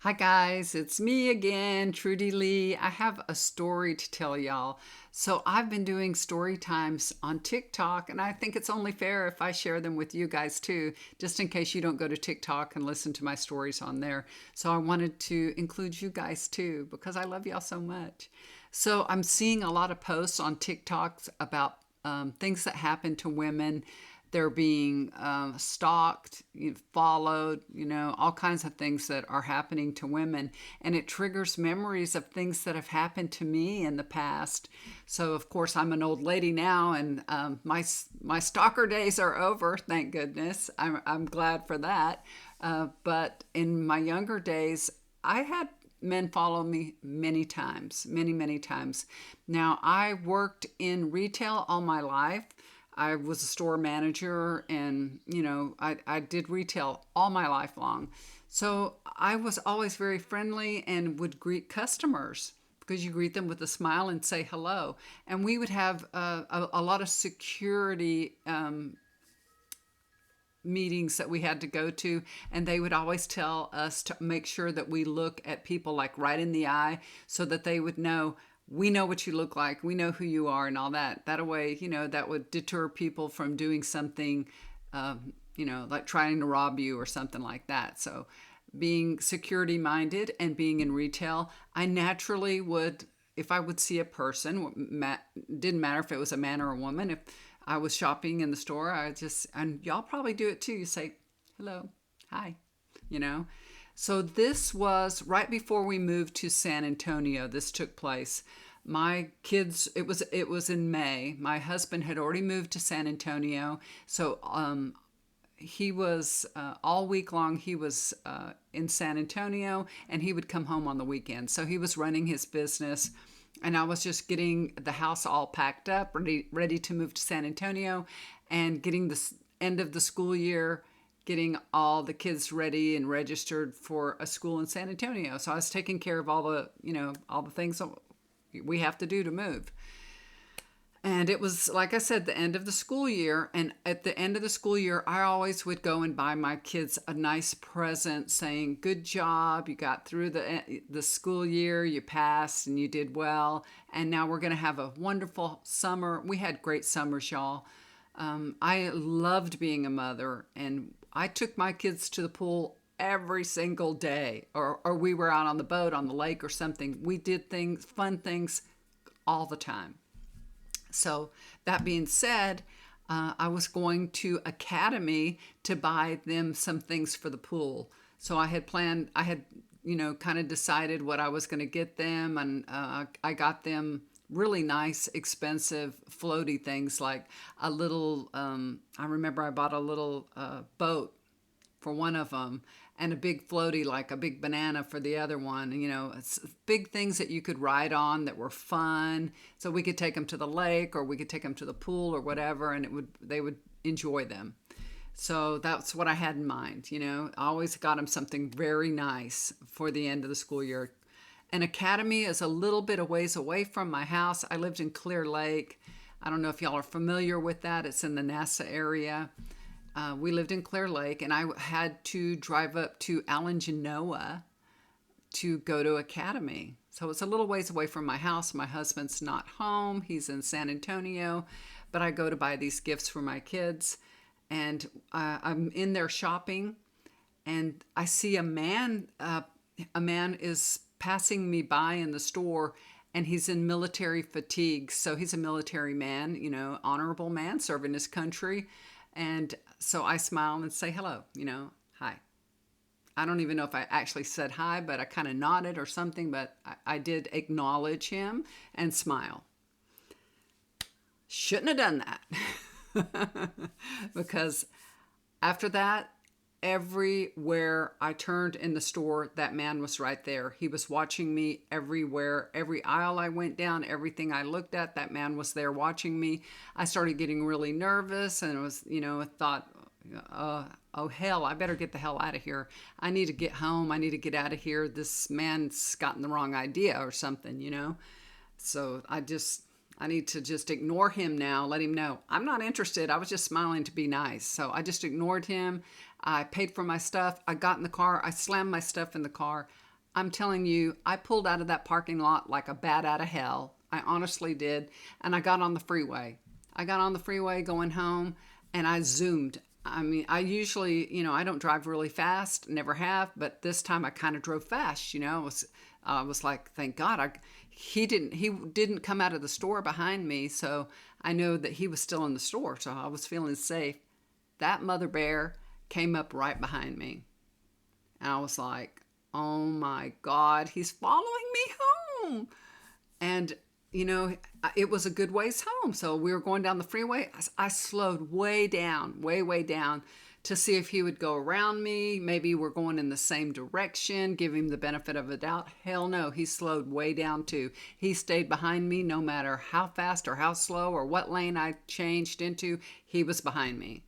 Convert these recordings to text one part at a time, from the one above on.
Hi guys, it's me again, Trudy Lee. I have a story to tell y'all. So I've been doing story times on TikTok, and I think it's only fair if I share them with you guys too, just in case you don't go to TikTok and listen to my stories on there. So I wanted to include you guys too because I love y'all so much. So I'm seeing a lot of posts on TikToks about things that happen to women. They're being stalked, followed, all kinds of things that are happening to women. And it triggers memories of things that have happened to me in the past. So, of course, I'm an old lady now, and my stalker days are over, thank goodness. I'm glad for that. But in my younger days, I had men follow me many times, many times. Now, I worked in retail all my life. I was a store manager and, I did retail all my life long. So I was always very friendly and would greet customers because you greet them with a smile and say hello. And we would have a lot of security meetings that we had to go to, and they would always tell us to make sure that we look at people like right in the eye so that they would know we know what you look like, we know who you are, and all that. That way, that would deter people from doing something, like trying to rob you or something like that. So, being security minded and being in retail, I naturally would, if I would see a person, didn't matter if it was a man or a woman, if I was shopping in the store, and y'all probably do it too, you say, hello, hi, you know. So this was right before we moved to San Antonio. This took place. My kids, it was in May. My husband had already moved to San Antonio, so he was all week long. He was in San Antonio, and he would come home on the weekend. So he was running his business, and I was just getting the house all packed up, ready to move to San Antonio, and getting the end of the school year, getting all the kids ready and registered for a school in San Antonio. So I was taking care of all the things that we have to do to move. And it was, like I said, the end of the school year. And at the end of the school year, I always would go and buy my kids a nice present saying, good job, you got through the school year, you passed and you did well. And now we're going to have a wonderful summer. We had great summers, y'all. I loved being a mother, and I took my kids to the pool every single day, or we were out on the boat on the lake or something. We did things, fun things all the time. So, that being said, I was going to Academy to buy them some things for the pool. So I had planned, I had, kind of decided what I was going to get them, and I got them really nice, expensive, floaty things like a little, I remember I bought a little boat for one of them and a big floaty like a big banana for the other one. It's big things that you could ride on that were fun, so we could take them to the lake or we could take them to the pool or whatever, and they would enjoy them. So that's what I had in mind. I always got them something very nice for the end of the school year. An academy is a little bit a ways away from my house. I lived in Clear Lake. I don't know if y'all are familiar with that. It's in the NASA area. We lived in Clear Lake, and I had to drive up to Allen, Genoa to go to Academy. So it's a little ways away from my house. My husband's not home. He's in San Antonio, but I go to buy these gifts for my kids. And I'm in there shopping, and I see a man. A man is passing me by in the store, and he's in military fatigue. So he's a military man, honorable man serving his country. And so I smile and say hello, hi. I don't even know if I actually said hi, but I kind of nodded or something, but I did acknowledge him and smile. Shouldn't have done that. Because after that, everywhere I turned in the store, that man was right there. He was watching me everywhere. Every aisle I went down, everything I looked at, that man was there watching me. I started getting really nervous, and it was, I thought, oh hell, I better get the hell out of here. I need to get home. I need to get out of here. This man's gotten the wrong idea or something. So I need to just ignore him now, let him know I'm not interested. I was just smiling to be nice. So I just ignored him. I paid for my stuff. I got in the car. I slammed my stuff in the car. I'm telling you, I pulled out of that parking lot like a bat out of hell. I honestly did. And I got on the freeway. I got on the freeway going home and I zoomed. I mean, I usually, I don't drive really fast, never have, but this time I kind of drove fast, I was like, thank God, he didn't come out of the store behind me, so I know that he was still in the store, so I was feeling safe. That mother bear came up right behind me. And I was like, oh my God, he's following me home. And, it was a good ways home. So we were going down the freeway. I slowed way down, way, way down to see if he would go around me. Maybe we're going in the same direction, give him the benefit of the doubt. Hell no, he slowed way down too. He stayed behind me no matter how fast or how slow or what lane I changed into, he was behind me.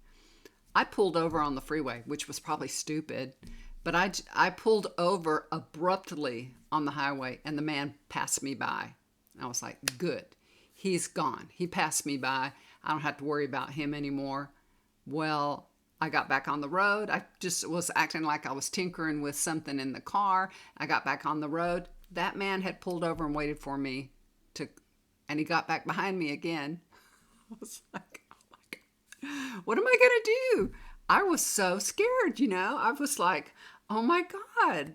I pulled over on the freeway, which was probably stupid, but I pulled over abruptly on the highway and the man passed me by. I was like, good. He's gone. He passed me by. I don't have to worry about him anymore. Well, I got back on the road. I just was acting like I was tinkering with something in the car. I got back on the road. That man had pulled over and waited for me and he got back behind me again. I was like, oh my God, what am I going to do? I was so scared, I was like, oh my God.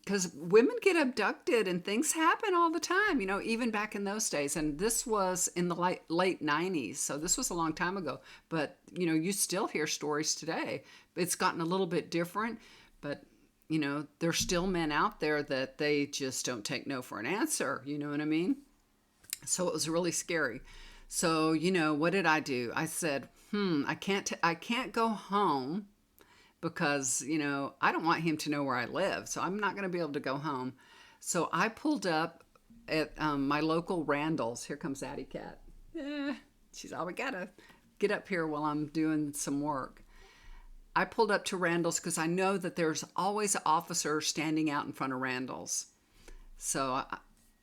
Because women get abducted and things happen all the time, even back in those days. And this was in the late 90s. So this was a long time ago. But, you still hear stories today. It's gotten a little bit different. But, there's still men out there that they just don't take no for an answer. You know what I mean? So it was really scary. So, what did I do? I said, I can't go home because, I don't want him to know where I live. So I'm not going to be able to go home. So I pulled up at my local Randall's. Here comes Addie Cat. She's always got to get up here while I'm doing some work. I pulled up to Randall's because I know that there's always an officer standing out in front of Randall's. So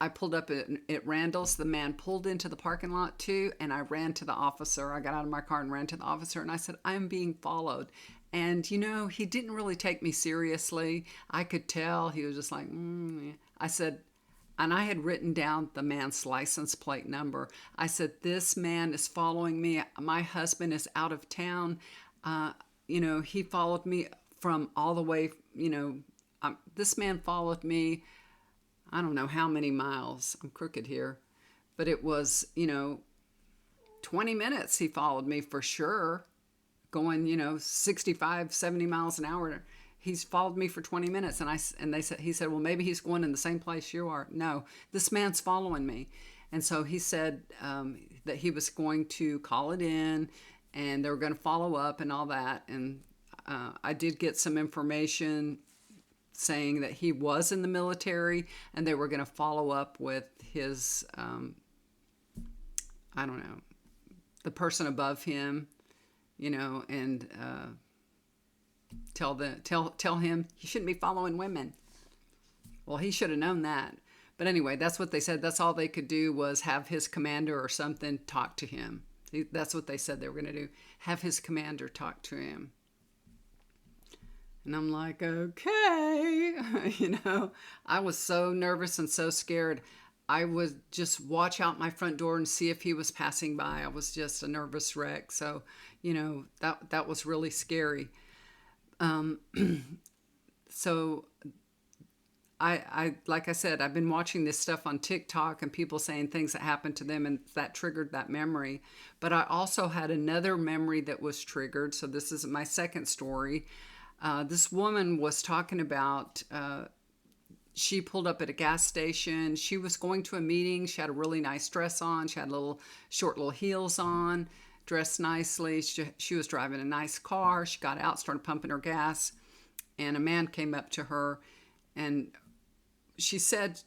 I pulled up at Randall's. The man pulled into the parking lot too, and I ran to the officer. I got out of my car and ran to the officer, and I said, I'm being followed. And, he didn't really take me seriously. I could tell. He was just like, I said, and I had written down the man's license plate number. I said, this man is following me. My husband is out of town. He followed me from all the way, this man followed me. I don't know how many miles. I'm crooked here. But it was, 20 minutes he followed me for sure. Going, 65, 70 miles an hour. He's followed me for 20 minutes. And he said, well, maybe he's going in the same place you are. No, this man's following me. And so he said that he was going to call it in and they were going to follow up and all that. And I did get some information saying that he was in the military and they were going to follow up with his, I don't know, the person above him, and tell him he shouldn't be following women. Well, he should have known that. But anyway, that's what they said. That's all they could do was have his commander or something talk to him. That's what they said they were going to do. Have his commander talk to him. And I'm like, okay. I was so nervous and so scared. I would just watch out my front door and see if he was passing by. I was just a nervous wreck. So, that was really scary. So I like I said, I've been watching this stuff on TikTok and people saying things that happened to them and that triggered that memory. But I also had another memory that was triggered. So this is my second story. This woman was talking about, she pulled up at a gas station. She was going to a meeting. She had a really nice dress on. She had short little heels on, dressed nicely. She was driving a nice car. She got out, started pumping her gas, and a man came up to her, and she said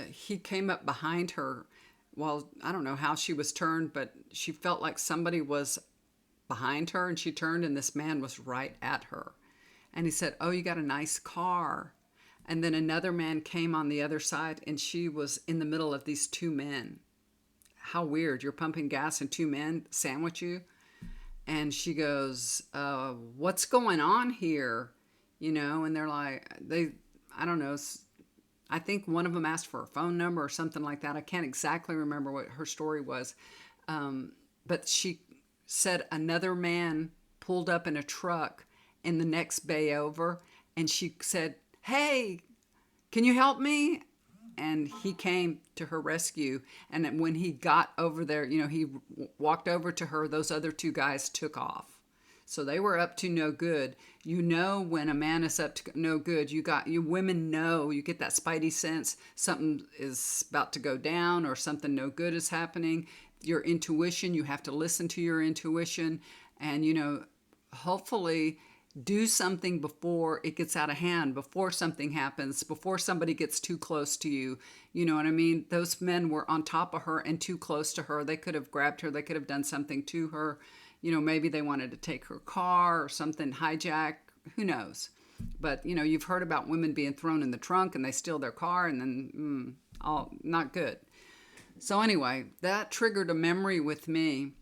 he came up behind her. Well, I don't know how she was turned, but she felt like somebody was behind her, and she turned, and this man was right at her. And he said, oh, you got a nice car. And then another man came on the other side, and she was in the middle of these two men. How weird. You're pumping gas and two men sandwich you. And she goes, what's going on here? And they're like, I don't know, I think one of them asked for a phone number or something like that. I can't exactly remember what her story was. But she said another man pulled up in a truck in the next bay over, and she said, "Hey, can you help me?" And he came to her rescue. And when he got over there, he walked over to her. Those other two guys took off. So they were up to no good. When a man is up to no good, you women know, you get that spidey sense something is about to go down or something no good is happening. Your intuition, you have to listen to your intuition and hopefully do something before it gets out of hand, before something happens, before somebody gets too close to you. You know what I mean? Those men were on top of her and too close to her. They could have grabbed her, they could have done something to her. Maybe they wanted to take her car or something, hijack, who knows. But you've heard about women being thrown in the trunk and they steal their car and then all not good. So anyway, that triggered a memory with me.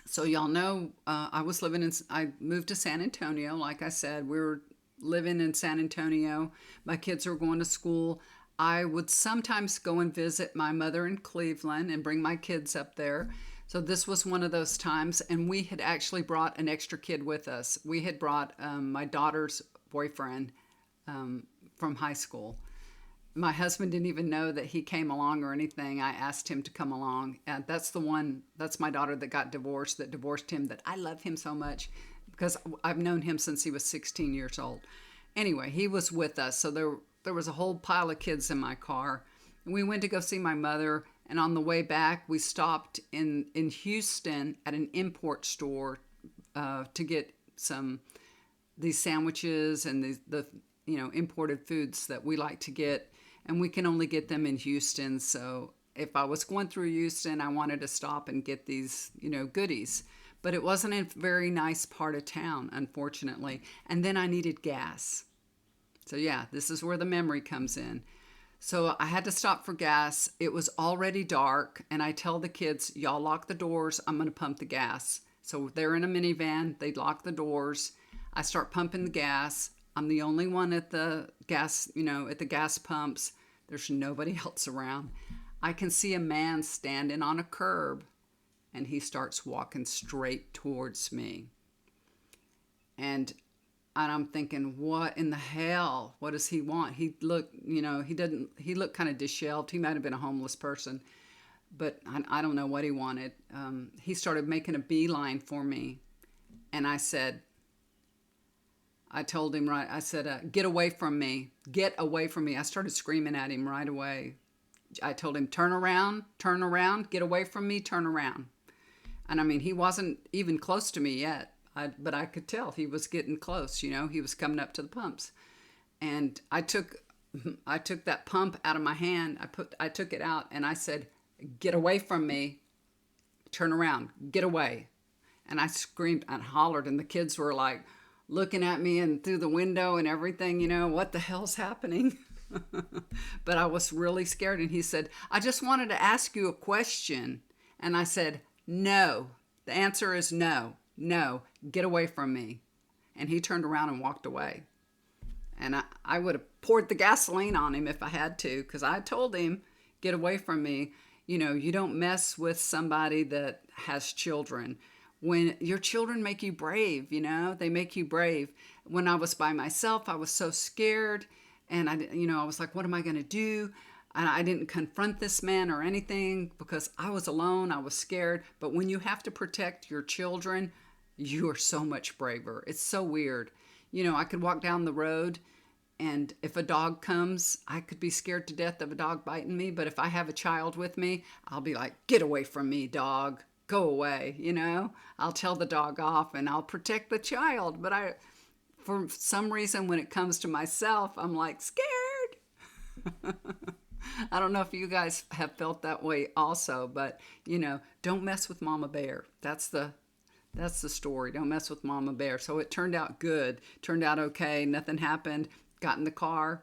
So y'all know, I moved to San Antonio. Like I said, we were living in San Antonio. My kids were going to school. I would sometimes go and visit my mother in Cleveland and bring my kids up there. So this was one of those times, and we had actually brought an extra kid with us. We had brought my daughter's boyfriend from high school. My husband didn't even know that he came along or anything. I asked him to come along. And that's my daughter that got divorced, that divorced him, that I love him so much because I've known him since he was 16 years old. Anyway, he was with us. So there was a whole pile of kids in my car. And we went to go see my mother. And on the way back, we stopped in Houston at an import store to get these sandwiches and the imported foods that we like to get. And we can only get them in Houston. So if I was going through Houston, I wanted to stop and get these, goodies. But it wasn't a very nice part of town, unfortunately. And then I needed gas. So yeah, this is where the memory comes in. So I had to stop for gas. It was already dark. And I tell the kids, y'all lock the doors. I'm going to pump the gas. So they're in a minivan. They lock the doors. I start pumping the gas. I'm the only one at the gas, at the gas pumps. There's nobody else around. I can see a man standing on a curb and he starts walking straight towards me. And I'm thinking, what in the hell? What does he want? He looked, he looked kind of disheveled. He might have been a homeless person, but I don't know what he wanted. He started making a beeline for me. And I told him, I said, get away from me. Get away from me. I started screaming at him right away. I told him, turn around, get away from me, turn around. And I mean, he wasn't even close to me yet, but I could tell he was getting close, he was coming up to the pumps. And I took that pump out of my hand. I took it out and I said, get away from me, turn around, get away. And I screamed and hollered and the kids were like, looking at me and through the window and everything, what the hell's happening? But I was really scared. And he said, I just wanted to ask you a question. And I said, no. The answer is no. No. Get away from me. And he turned around and walked away. And I would have poured the gasoline on him if I had to, because I told him, get away from me. You don't mess with somebody that has children. When your children make you brave, they make you brave. When I was by myself, I was so scared. And I was like, what am I going to do? And I didn't confront this man or anything because I was alone. I was scared. But when you have to protect your children, you are so much braver. It's so weird. I could walk down the road and if a dog comes, I could be scared to death of a dog biting me. But if I have a child with me, I'll be like, get away from me, dog. Go away, I'll tell the dog off and I'll protect the child. But for some reason, when it comes to myself, I'm like scared. I don't know if you guys have felt that way also, but don't mess with Mama Bear. That's the story. Don't mess with Mama Bear. So it turned out good, turned out okay. Nothing happened. Got in the car,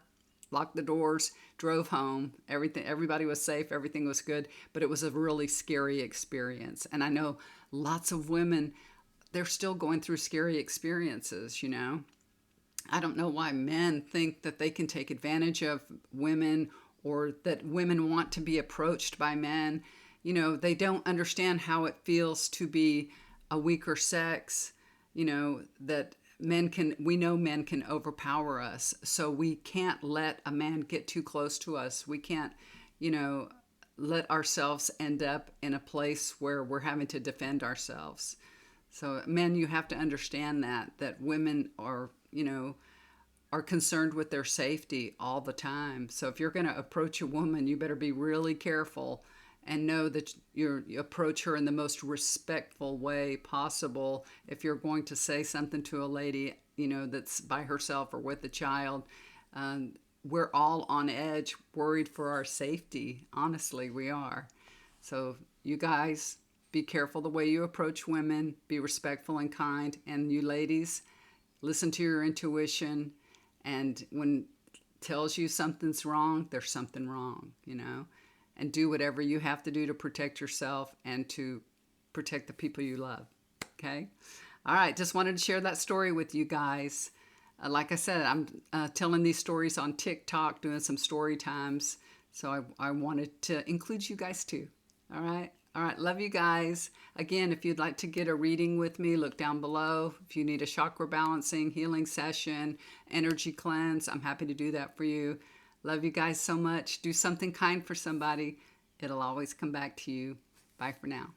locked the doors, drove home. Everybody was safe. Everything was good. But it was a really scary experience. And I know lots of women, they're still going through scary experiences, I don't know why men think that they can take advantage of women, or that women want to be approached by men. They don't understand how it feels to be a weaker sex, that we know men can overpower us. So we can't let a man get too close to us. We can't, you know, let ourselves end up in a place where we're having to defend ourselves. So men, you have to understand that women are concerned with their safety all the time. So if you're going to approach a woman, you better be really careful and know that you approach her in the most respectful way possible. If you're going to say something to a lady, that's by herself or with a child, um, we're all on edge, worried for our safety. Honestly, we are. So you guys, be careful the way you approach women. Be respectful and kind. And you ladies, listen to your intuition, and when it tells you something's wrong, there's something wrong. And do whatever you have to do to protect yourself and to protect the people you love. Okay? All right, just wanted to share that story with you guys. Like I said, I'm telling these stories on TikTok, doing some story times. So I wanted to include you guys too. All right. All right. Love you guys. Again, if you'd like to get a reading with me, look down below. If you need a chakra balancing, healing session, energy cleanse, I'm happy to do that for you. Love you guys so much. Do something kind for somebody. It'll always come back to you. Bye for now.